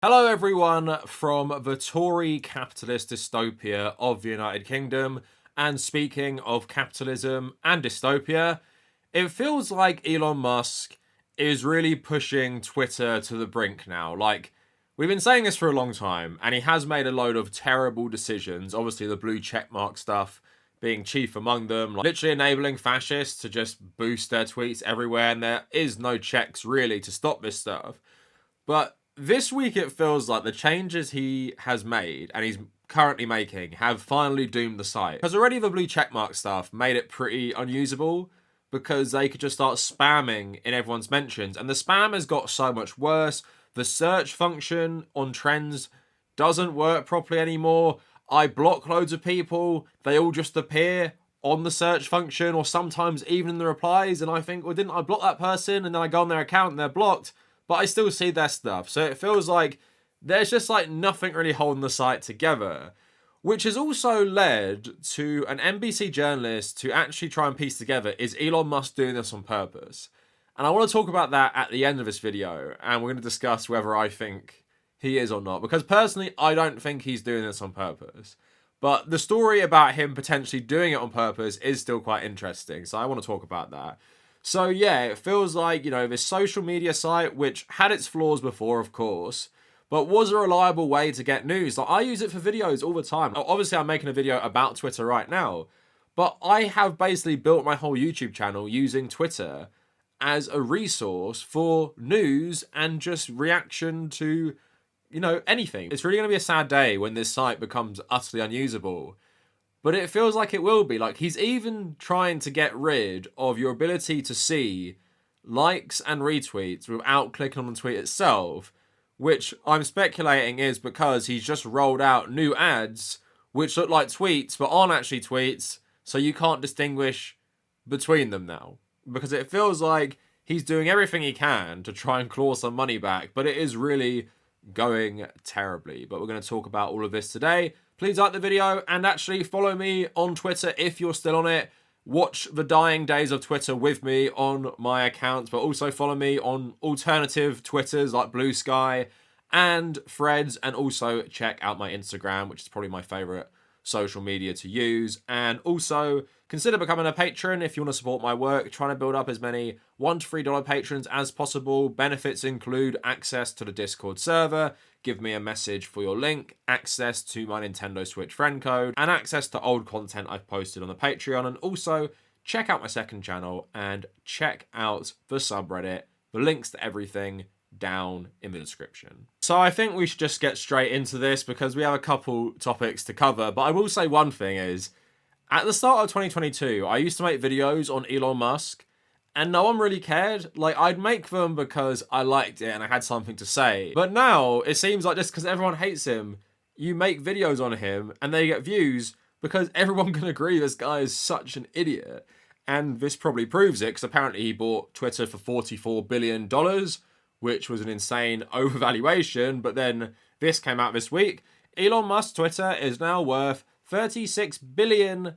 Hello everyone from the Tory capitalist dystopia of the United Kingdom. And speaking of capitalism and dystopia, it feels like Elon Musk is really pushing Twitter to the brink now. Like, we've been saying this for a long time, and he has made a load of terrible decisions. Obviously, the blue checkmark stuff being chief among them, like literally enabling fascists to just boost their tweets everywhere, and there is no checks really to stop this stuff. But this week it feels like the changes he has made and he's currently making have finally doomed the site. Because already the blue checkmark stuff made it pretty unusable because they could just start spamming in everyone's mentions. And the spam has got so much worse. The search function on trends doesn't work properly anymore. I block loads of people. They all just appear on the search function or sometimes even in the replies. And I think, well, didn't I block that person? And then I go on their account and they're blocked. But I still see their stuff. So it feels like there's just like nothing really holding the site together. Which has also led to an NBC journalist to actually try and piece together, is Elon Musk doing this on purpose? And I want to talk about that at the end of this video. And we're going to discuss whether I think he is or not. Because personally, I don't think he's doing this on purpose. But the story about him potentially doing it on purpose is still quite interesting. So I want to talk about that. So yeah, it feels like, this social media site, which had its flaws before, of course, but was a reliable way to get news. Like, I use it for videos all the time. Obviously, I'm making a video about Twitter right now, but I have basically built my whole YouTube channel using Twitter as a resource for news and just reaction to, anything. It's really going to be a sad day when this site becomes utterly unusable. But it feels like it will be. Like, he's even trying to get rid of your ability to see likes and retweets without clicking on the tweet itself, which I'm speculating is because he's just rolled out new ads which look like tweets but aren't actually tweets, so you can't distinguish between them now. Because it feels like he's doing everything he can to try and claw some money back, but it is really going terribly. But we're going to talk about all of this today. Please like the video and actually follow me on Twitter if you're still on it. Watch the dying days of Twitter with me on my accounts, but also follow me on alternative Twitters like Blue Sky and Threads, and also check out my Instagram, which is probably my favorite social media to use. And also consider becoming a patron if you want to support my work, trying to build up as many $1 to $3 patrons as possible. Benefits include access to the Discord server, give me a message for your link, access to my Nintendo Switch friend code, and access to old content I've posted on the Patreon. And also check out my second channel and check out the subreddit. The links to everything down in the description. So I think we should just get straight into this because we have a couple topics to cover. But I will say one thing is, at the start of 2022, I used to make videos on Elon Musk and no one really cared. Like, I'd make them because I liked it and I had something to say. But now it seems like just because everyone hates him, you make videos on him and they get views because everyone can agree this guy is such an idiot. And this probably proves it, because apparently he bought Twitter for $44 billion, which was an insane overvaluation. But then this came out this week. Elon Musk's Twitter is now worth $36 billion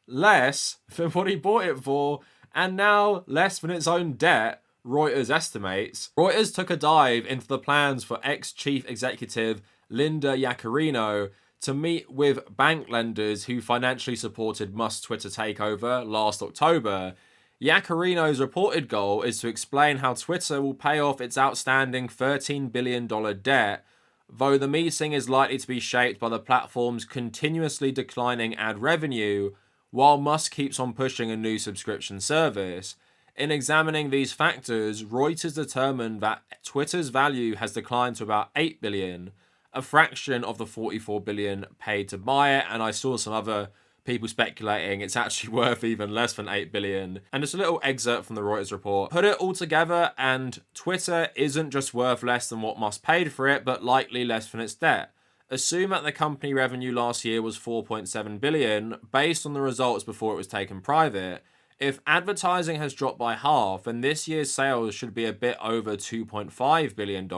less than what he bought it for, and now less than its own debt, Reuters estimates. Reuters took a dive into the plans for ex-chief executive Linda Yaccarino to meet with bank lenders who financially supported Musk's Twitter takeover last October. Yaccarino's reported goal is to explain how Twitter will pay off its outstanding $13 billion debt, though the meeting is likely to be shaped by the platform's continuously declining ad revenue, while Musk keeps on pushing a new subscription service. In examining these factors, Reuters determined that Twitter's value has declined to about $8 billion, a fraction of the $44 billion paid to buy it, and I saw some other people speculating it's actually worth even less than $8 billion. And just a little excerpt from the Reuters report. Put it all together and Twitter isn't just worth less than what Musk paid for it, but likely less than its debt. Assume that the company revenue last year was $4.7 billion based on the results before it was taken private. If advertising has dropped by half, then this year's sales should be a bit over $2.5 billion.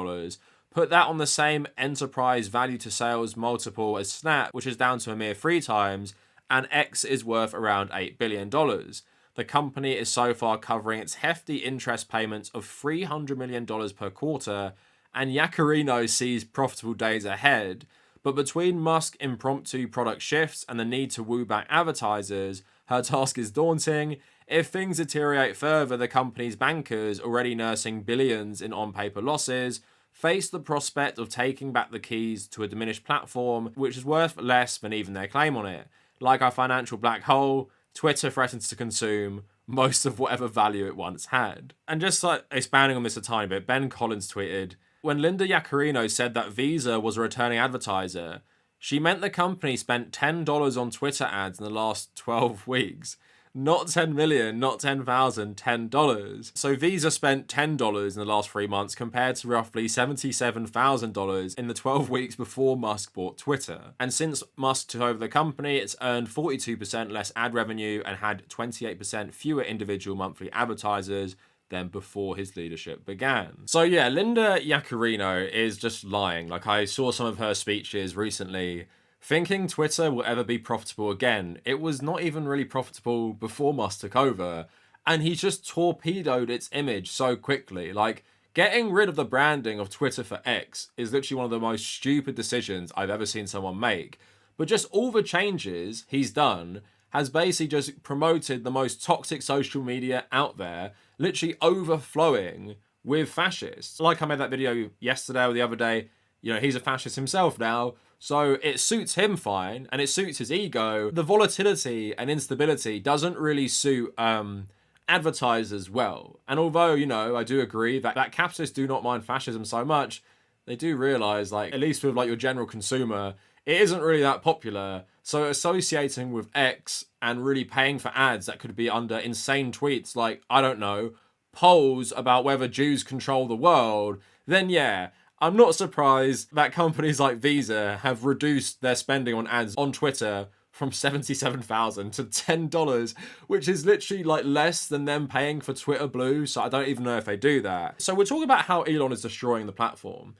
Put that on the same enterprise value to sales multiple as Snap, which is down to a mere 3 times, and X is worth around $8 billion. The company is so far covering its hefty interest payments of $300 million per quarter and Yacarino sees profitable days ahead. But between Musk's impromptu product shifts and the need to woo back advertisers, her task is daunting. If things deteriorate further, the company's bankers, already nursing billions in on-paper losses, face the prospect of taking back the keys to a diminished platform, which is worth less than even their claim on it. Like our financial black hole, Twitter threatens to consume most of whatever value it once had. And just like expanding on this a tiny bit, Ben Collins tweeted, when Linda Yaccarino said that Visa was a returning advertiser, she meant the company spent $10 on Twitter ads in the last 12 weeks. Not 10 million, not 10,000, $10. So Visa spent $10 in the last 3 months compared to roughly $77,000 in the 12 weeks before Musk bought Twitter. And since Musk took over the company, it's earned 42% less ad revenue and had 28% fewer individual monthly advertisers than before his leadership began. So yeah, Linda Yaccarino is just lying. Like, I saw some of her speeches recently. Thinking Twitter will ever be profitable again, it was not even really profitable before Musk took over, and he just torpedoed its image so quickly. Like, getting rid of the branding of Twitter for X is literally one of the most stupid decisions I've ever seen someone make. But just all the changes he's done has basically just promoted the most toxic social media out there, literally overflowing with fascists. Like I made that video yesterday or the other day, you know, he's a fascist himself now, so it suits him fine, and it suits his ego. The volatility and instability doesn't really suit advertisers well. And although, you know, I do agree that capitalists do not mind fascism so much, they do realise, like, at least with like your general consumer, it isn't really that popular. So associating with X and really paying for ads that could be under insane tweets like, I don't know, polls about whether Jews control the world, then yeah, I'm not surprised that companies like Visa have reduced their spending on ads on Twitter from $77,000 to $10, which is literally like less than them paying for Twitter Blue. So I don't even know if they do that. So we're talking about how Elon is destroying the platform.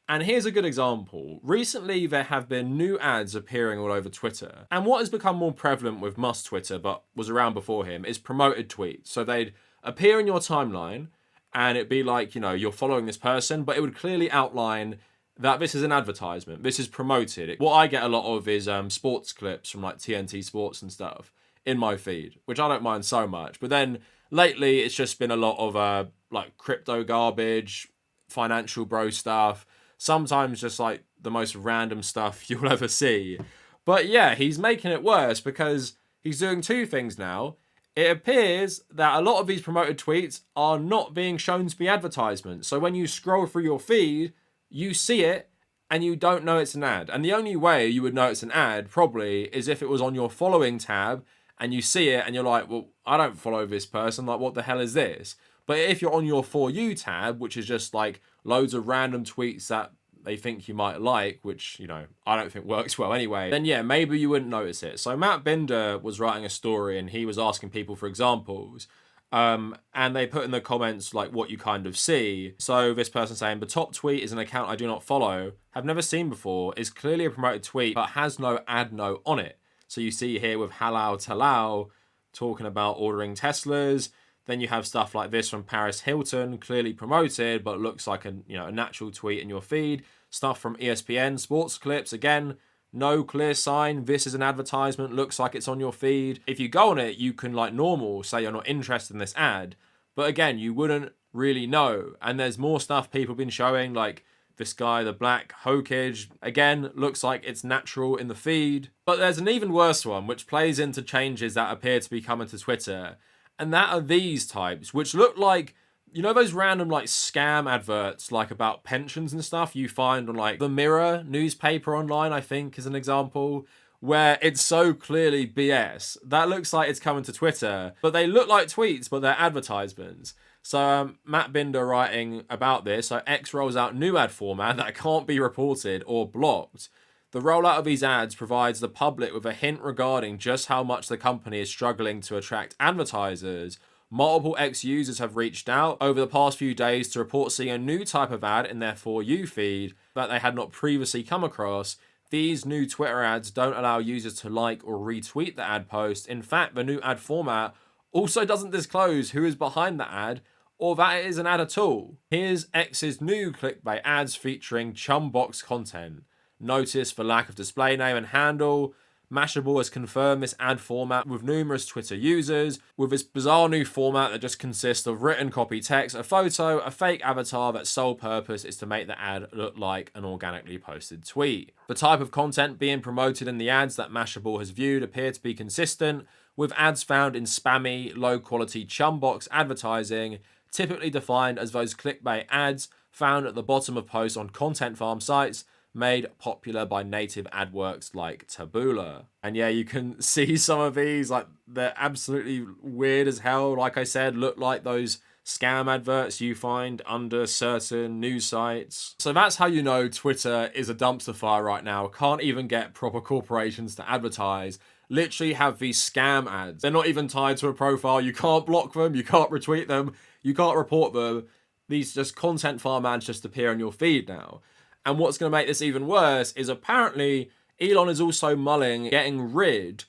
And here's a good example. Recently, there have been new ads appearing all over Twitter. And what has become more prevalent with Musk's Twitter, but was around before him, is promoted tweets. So they'd appear in your timeline, and it'd be like, you know, you're following this person, but it would clearly outline that this is an advertisement. This is promoted. What I get a lot of is sports clips from like TNT Sports and stuff in my feed, which I don't mind so much. But then lately, it's just been a lot of like crypto garbage, financial bro stuff, sometimes just like the most random stuff you'll ever see. But yeah, he's making it worse because he's doing two things now. It appears that a lot of these promoted tweets are not being shown to be advertisements. So when you scroll through your feed, you see it and you don't know it's an ad. And the only way you would know it's an ad probably is if it was on your following tab and you see it and you're like, well, I don't follow this person. Like, what the hell is this? But if you're on your For You tab, which is just like loads of random tweets that they think you might like, which, you know, I don't think works well anyway, then yeah, maybe you wouldn't notice it. So Matt Binder was writing a story and he was asking people for examples. And they put in the comments like what you kind of see. So this person saying, the top tweet is an account I do not follow, have never seen before, is clearly a promoted tweet, but has no ad note on it. So you see here with Halal Talal talking about ordering Teslas. Then you have stuff like this from Paris Hilton, clearly promoted, but looks like a natural tweet in your feed. Stuff from ESPN, sports clips, again, no clear sign. This is an advertisement, looks like it's on your feed. If you go on it, you can, like normal, say you're not interested in this ad. But again, you wouldn't really know. And there's more stuff people have been showing, like this guy, the Black Hokage, again, looks like it's natural in the feed. But there's an even worse one, which plays into changes that appear to be coming to Twitter. And that are these types, which look like, you know, those random like scam adverts, like about pensions and stuff you find on like the Mirror newspaper online, I think is an example, where it's so clearly BS. That looks like it's coming to Twitter, but they look like tweets, but they're advertisements. So Matt Binder writing about this, so X rolls out new ad format that can't be reported or blocked. The rollout of these ads provides the public with a hint regarding just how much the company is struggling to attract advertisers. Multiple X users have reached out over the past few days to report seeing a new type of ad in their For You feed that they had not previously come across. These new Twitter ads don't allow users to like or retweet the ad post. In fact, the new ad format also doesn't disclose who is behind the ad or that it is an ad at all. Here's X's new clickbait ads featuring chumbox content. Notice for lack of display name and handle. Mashable has confirmed this ad format with numerous Twitter users, with this bizarre new format that just consists of written copy text, a photo, a fake avatar that's sole purpose is to make the ad look like an organically posted tweet. The type of content being promoted in the ads that Mashable has viewed appear to be consistent with ads found in spammy, low-quality chumbox advertising, typically defined as those clickbait ads found at the bottom of posts on content farm sites made popular by native ad works like Taboola. And yeah, you can see some of these, like, they're absolutely weird as hell. Like I said, look like those scam adverts you find under certain news sites. So that's how you know Twitter is a dumpster fire right now. Can't even get proper corporations to advertise. Literally have these scam ads. They're not even tied to a profile. You can't block them. You can't retweet them. You can't report them. These just content farm ads just appear on your feed now. And what's going to make this even worse is apparently Elon is also mulling getting rid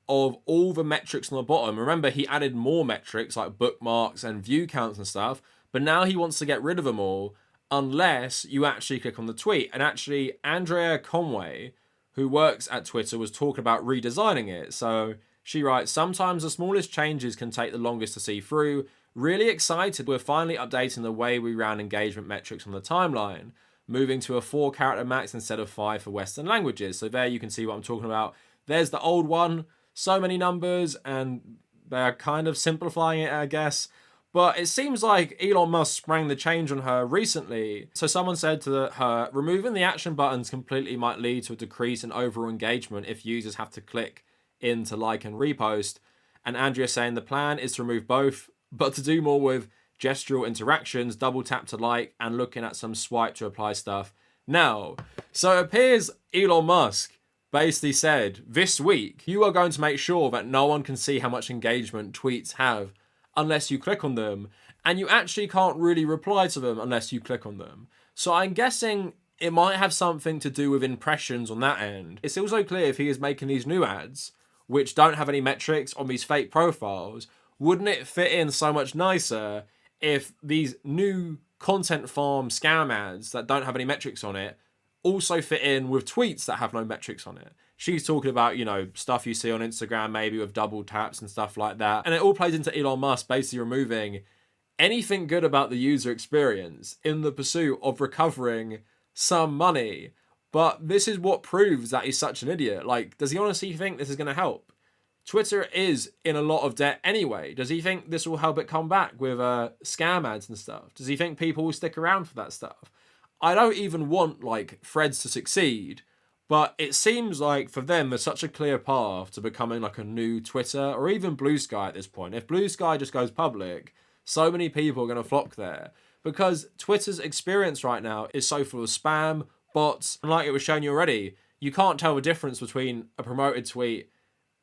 of all the metrics on the bottom. Remember, he added more metrics like bookmarks and view counts and stuff, but now he wants to get rid of them all unless you actually click on the tweet. And actually, Andrea Conway, who works at Twitter, was talking about redesigning it. So she writes, sometimes the smallest changes can take the longest to see through. Really excited we're finally updating the way we ran engagement metrics on the timeline, moving to a 4-character max instead of 5 for Western languages. So there you can see what I'm talking about. There's the old one, so many numbers, and they're kind of simplifying it, I guess. But it seems like Elon Musk sprang the change on her recently. So someone said to her, removing the action buttons completely might lead to a decrease in overall engagement if users have to click in to like and repost. And Andrea saying the plan is to remove both, but to do more with gestural interactions, double tap to like, and looking at some swipe to apply stuff now. So it appears Elon Musk basically said, this week, you are going to make sure that no one can see how much engagement tweets have unless you click on them, and you actually can't really reply to them unless you click on them. So I'm guessing it might have something to do with impressions on that end. It's also clear if he is making these new ads, which don't have any metrics on these fake profiles, wouldn't it fit in so much nicer if these new content farm scam ads that don't have any metrics on it also fit in with tweets that have no metrics on it? She's talking about, you know, stuff you see on Instagram, maybe with double taps and stuff like that. And it all plays into Elon Musk basically removing anything good about the user experience in the pursuit of recovering some money. But this is what proves that he's such an idiot. Like, does he honestly think this is going to help? Twitter is in a lot of debt anyway. Does he think this will help it come back with scam ads and stuff? Does he think people will stick around for that stuff? I don't even want, like, Threads to succeed, but it seems like for them there's such a clear path to becoming like a new Twitter or even Blue Sky at this point. If Blue Sky just goes public, so many people are going to flock there because Twitter's experience right now is so full of spam, bots, and like it was shown you already, you can't tell the difference between a promoted tweet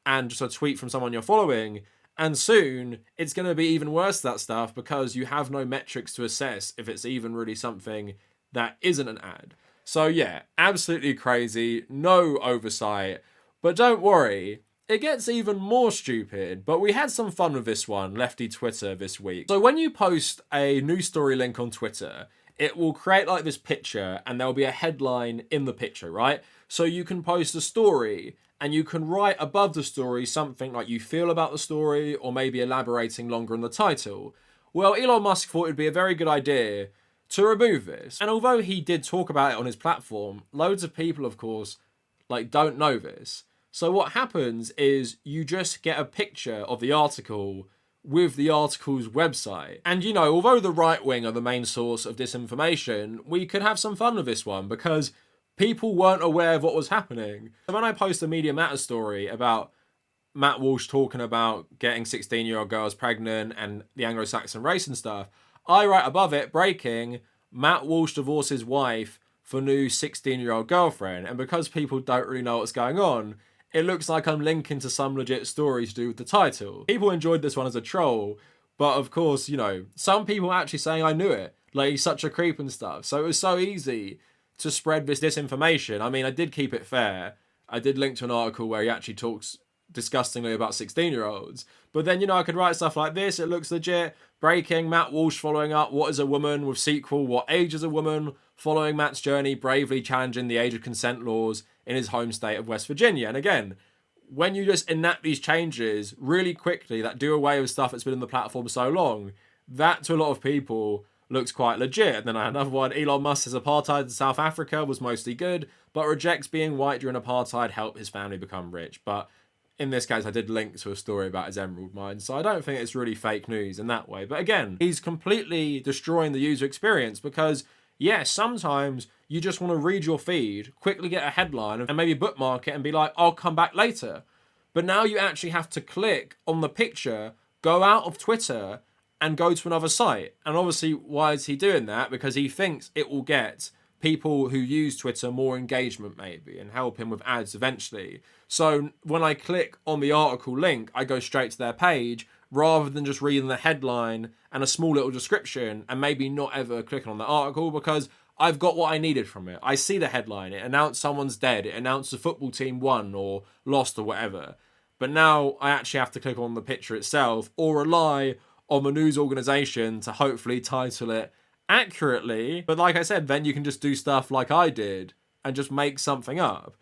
and just a tweet from someone you're following. And soon it's going to be even worse, that stuff, because you have no metrics to assess if it's even really something that isn't an ad. So yeah, absolutely crazy, no oversight. But don't worry, it gets even more stupid. But we had some fun with this one, Lefty Twitter, this week. So when you post a news story link on Twitter, it will create like this picture and there'll be a headline in the picture, right? So you can post a story and you can write above the story something like you feel about the story or maybe elaborating longer on the title. Well, Elon Musk thought it'd be a very good idea to remove this. And although he did talk about it on his platform, loads of people, of course, like don't know this. So what happens is you just get a picture of the article with the article's website. And you know, although the right wing are the main source of disinformation, we could have some fun with this one because people weren't aware of what was happening. So when I post a Media Matters story about Matt Walsh talking about getting 16-year-old girls pregnant and the Anglo-Saxon race and stuff, I write above it, breaking, Matt Walsh divorces wife for new 16-year-old girlfriend. And because people don't really know what's going on, it looks like I'm linking to some legit story to do with the title. People enjoyed this one as a troll, but of course, you know, some people actually saying I knew it. Like, he's such a creep and stuff. So it was so easy to spread this disinformation. I mean, I did keep it fair. I did link to an article where he actually talks disgustingly about 16-year-olds. But then, I could write stuff like this. It looks legit. Breaking, Matt Walsh following up What is a Woman with sequel, What Age is a Woman? Following Matt's journey, bravely challenging the age of consent laws in his home state of West Virginia. And again, when you just enact these changes really quickly that do away with stuff that's been in the platform so long, that to a lot of people looks quite legit. And then I had another one. Elon Musk says apartheid in South Africa was mostly good, but rejects being white during apartheid helped his family become rich. But in this case, I did link to a story about his emerald mine, so I don't think it's really fake news in that way. But again, he's completely destroying the user experience because, yes, sometimes you just want to read your feed, quickly get a headline, and maybe bookmark it and be like, I'll come back later. But now you actually have to click on the picture, go out of Twitter, and go to another site. And obviously, why is he doing that? Because he thinks it will get people who use Twitter more engagement maybe and help him with ads eventually. So when I click on the article link, I go straight to their page rather than just reading the headline and a small little description and maybe not ever clicking on the article because I've got what I needed from it. I see the headline, it announced someone's dead, it announced the football team won or lost or whatever. But now I actually have to click on the picture itself or rely on the news organization to hopefully title it accurately. But like I said, then you can just do stuff like I did and just make something up.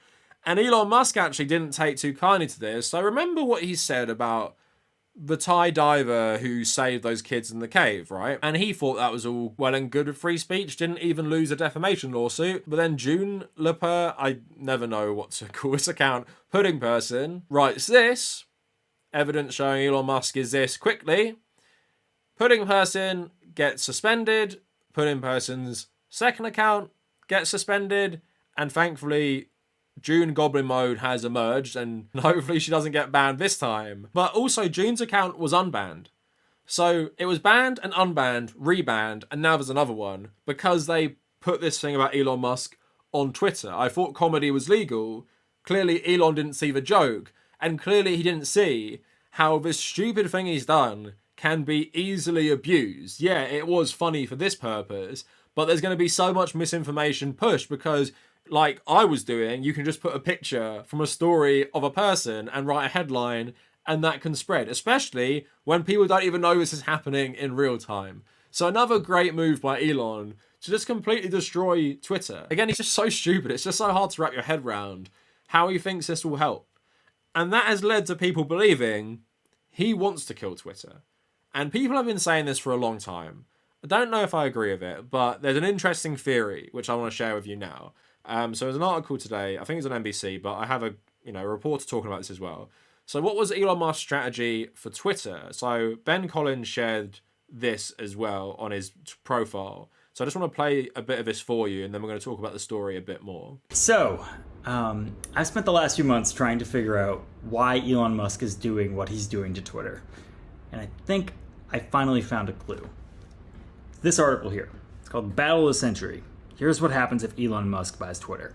And Elon Musk actually didn't take too kindly to this. So remember what he said about the Thai diver who saved those kids in the cave, right? And he thought that was all well and good with free speech, didn't even lose a defamation lawsuit. But then June Leper, I never know what to call this account, pudding person, writes this. Evidence showing Elon Musk is this quickly. Pudding person gets suspended. Pudding person's second account gets suspended. And thankfully, June Goblin Mode has emerged, and hopefully she doesn't get banned this time. But also, June's account was unbanned. So it was banned and unbanned, rebanned, and now there's another one because they put this thing about Elon Musk on Twitter. I thought comedy was legal. Clearly, Elon didn't see the joke, and clearly he didn't see how this stupid thing he's done can be easily abused. Yeah, it was funny for this purpose, but there's going to be so much misinformation pushed because like I was doing, you can just put a picture from a story of a person and write a headline and that can spread, especially when people don't even know this is happening in real time. So another great move by Elon to just completely destroy Twitter. Again, he's just so stupid. It's just so hard to wrap your head around how he thinks this will help. And that has led to people believing he wants to kill Twitter. And people have been saying this for a long time. I don't know if I agree with it, but there's an interesting theory which I want to share with you now. So there's an article today, I think it's on NBC, but I have a reporter talking about this as well. So what was Elon Musk's strategy for Twitter? So Ben Collins shared this as well on his profile. So I just want to play a bit of this for you, and then we're going to talk about the story a bit more. So I've spent the last few months trying to figure out why Elon Musk is doing what he's doing to Twitter. And I think I finally found a clue. This article here, it's called Battle of the Century. Here's what happens if Elon Musk buys Twitter.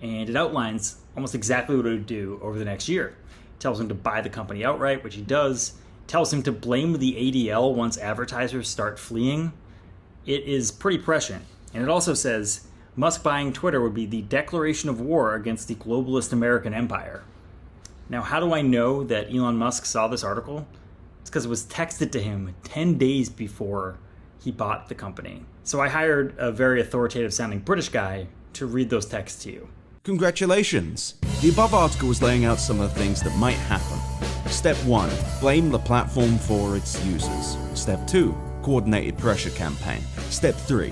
And it outlines almost exactly what it would do over the next year. It tells him to buy the company outright, which he does. It tells him to blame the ADL once advertisers start fleeing. It is pretty prescient. And it also says Musk buying Twitter would be the declaration of war against the globalist American empire. Now, how do I know that Elon Musk saw this article? It's because it was texted to him 10 days before he bought the company. So I hired a very authoritative sounding British guy to read those texts to you. Congratulations! The above article is laying out some of the things that might happen. Step 1. Blame the platform for its users. Step 2. Coordinated pressure campaign. Step 3.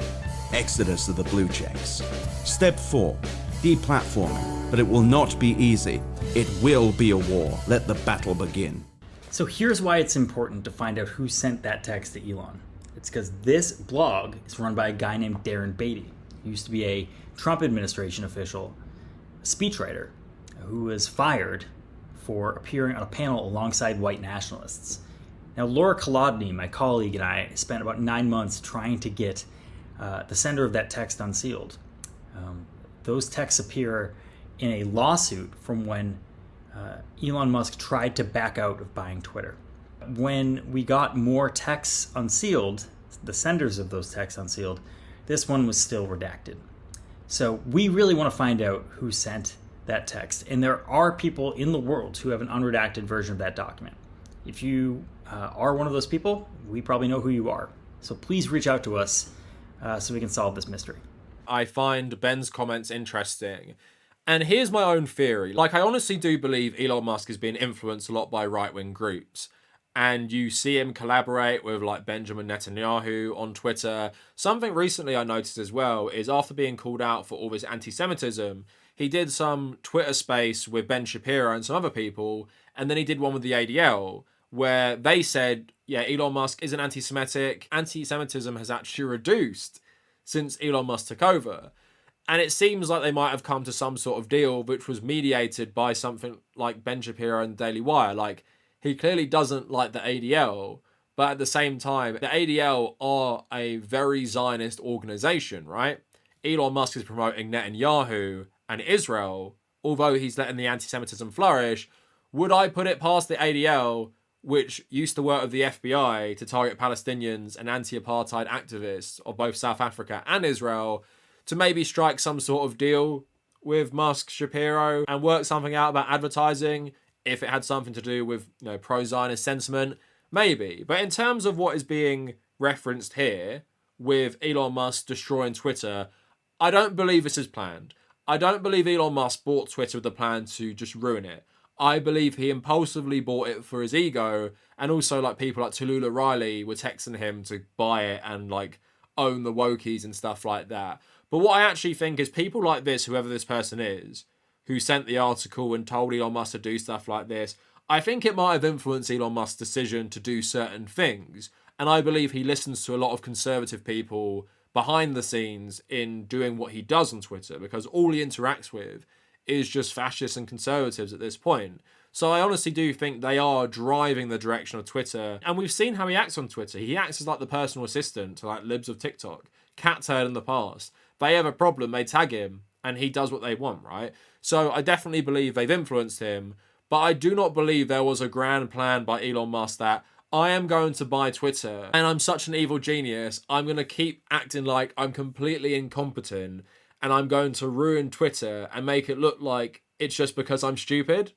Exodus of the blue checks. Step 4. Deplatforming. But it will not be easy. It will be a war. Let the battle begin. So here's why it's important to find out who sent that text to Elon. It's because this blog is run by a guy named Darren Beatty. He used to be a Trump administration official, a speechwriter, who was fired for appearing on a panel alongside white nationalists. Now, Laura Kolodny, my colleague, and I spent about 9 months trying to get the sender of that text unsealed. Those texts appear in a lawsuit from when Elon Musk tried to back out of buying Twitter. When we got more texts unsealed, the senders of those texts unsealed, this one was still redacted. So we really want to find out who sent that text. And there are people in the world who have an unredacted version of that document. If you are one of those people, we probably know who you are. So please reach out to us so we can solve this mystery. I find Ben's comments interesting. And here's my own theory. Like, I honestly do believe Elon Musk is being influenced a lot by right-wing groups. And you see him collaborate with like Benjamin Netanyahu on Twitter. Something recently I noticed as well is after being called out for all this anti-Semitism, he did some Twitter space with Ben Shapiro and some other people, and then he did one with the ADL where they said, yeah, Elon Musk isn't anti-Semitic. Anti-Semitism has actually reduced since Elon Musk took over. And it seems like they might have come to some sort of deal which was mediated by something like Ben Shapiro and Daily Wire. Like, he clearly doesn't like the ADL, but at the same time, the ADL are a very Zionist organization, right? Elon Musk is promoting Netanyahu and Israel, although he's letting the anti-Semitism flourish. Would I put it past the ADL, which used to work with the FBI to target Palestinians and anti-apartheid activists of both South Africa and Israel, to maybe strike some sort of deal with Musk, Shapiro, and work something out about advertising if it had something to do with, you know, pro-Zionist sentiment? Maybe. But in terms of what is being referenced here with Elon Musk destroying Twitter, I don't believe this is planned. I don't believe Elon Musk bought Twitter with the plan to just ruin it. I believe he impulsively bought it for his ego, and also like people like Tallulah Riley were texting him to buy it and like own the wokies and stuff like that. But what I actually think is people like this, whoever this person is, who sent the article and told Elon Musk to do stuff like this, I think it might have influenced Elon Musk's decision to do certain things. And I believe he listens to a lot of conservative people behind the scenes in doing what he does on Twitter, because all he interacts with is just fascists and conservatives at this point. So I honestly do think they are driving the direction of Twitter. And we've seen how he acts on Twitter. He acts as like the personal assistant to like libs of TikTok. Cat's heard in the past. They have a problem, they tag him, and he does what they want, right? So I definitely believe they've influenced him, but I do not believe there was a grand plan by Elon Musk that I am going to buy Twitter and I'm such an evil genius, I'm going to keep acting like I'm completely incompetent and I'm going to ruin Twitter and make it look like it's just because I'm stupid.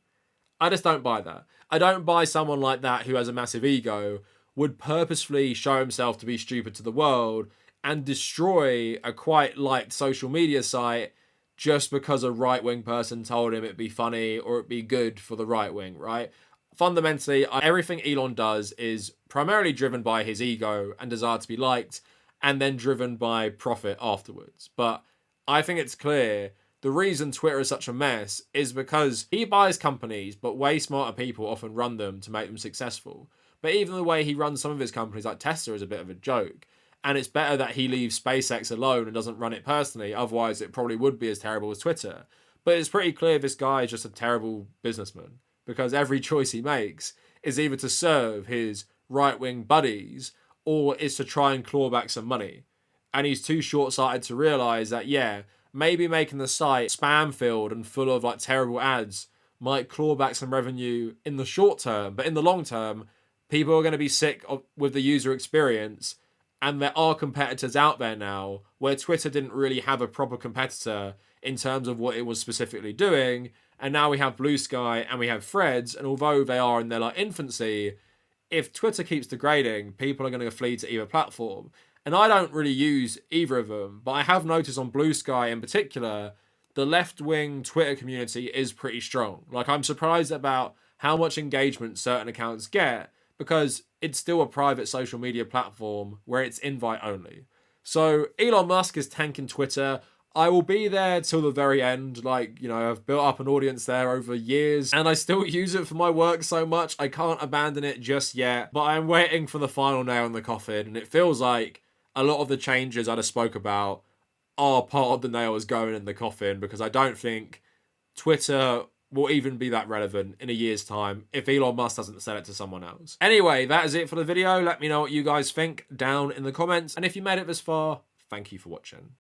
I just don't buy that. I don't buy someone like that who has a massive ego would purposefully show himself to be stupid to the world and destroy a quite liked social media site just because a right-wing person told him it'd be funny or it'd be good for the right wing, right? Fundamentally, everything Elon does is primarily driven by his ego and desire to be liked, and then driven by profit afterwards. But I think it's clear the reason Twitter is such a mess is because he buys companies, but way smarter people often run them to make them successful. But even the way he runs some of his companies, like Tesla, is a bit of a joke. And it's better that he leaves SpaceX alone and doesn't run it personally. Otherwise, it probably would be as terrible as Twitter. But it's pretty clear this guy is just a terrible businessman, because every choice he makes is either to serve his right-wing buddies or is to try and claw back some money. And he's too short-sighted to realise that, yeah, maybe making the site spam-filled and full of like terrible ads might claw back some revenue in the short term. But in the long term, people are going to be sick with the user experience. And there are competitors out there now where Twitter didn't really have a proper competitor in terms of what it was specifically doing. And now we have Blue Sky and we have Threads. And although they are in their like infancy, if Twitter keeps degrading, people are going to flee to either platform. And I don't really use either of them. But I have noticed on Blue Sky in particular, the left-wing Twitter community is pretty strong. Like, I'm surprised about how much engagement certain accounts get, because it's still a private social media platform where it's invite only. So Elon Musk is tanking Twitter. I will be there till the very end. Like, you know, I've built up an audience there over years and I still use it for my work so much. I can't abandon it just yet, but I'm waiting for the final nail in the coffin. And it feels like a lot of the changes I just spoke about are part of the nails going in the coffin, because I don't think Twitter will even be that relevant in a year's time if Elon Musk doesn't sell it to someone else. Anyway, that is it for the video. Let me know what you guys think down in the comments. And if you made it this far, thank you for watching.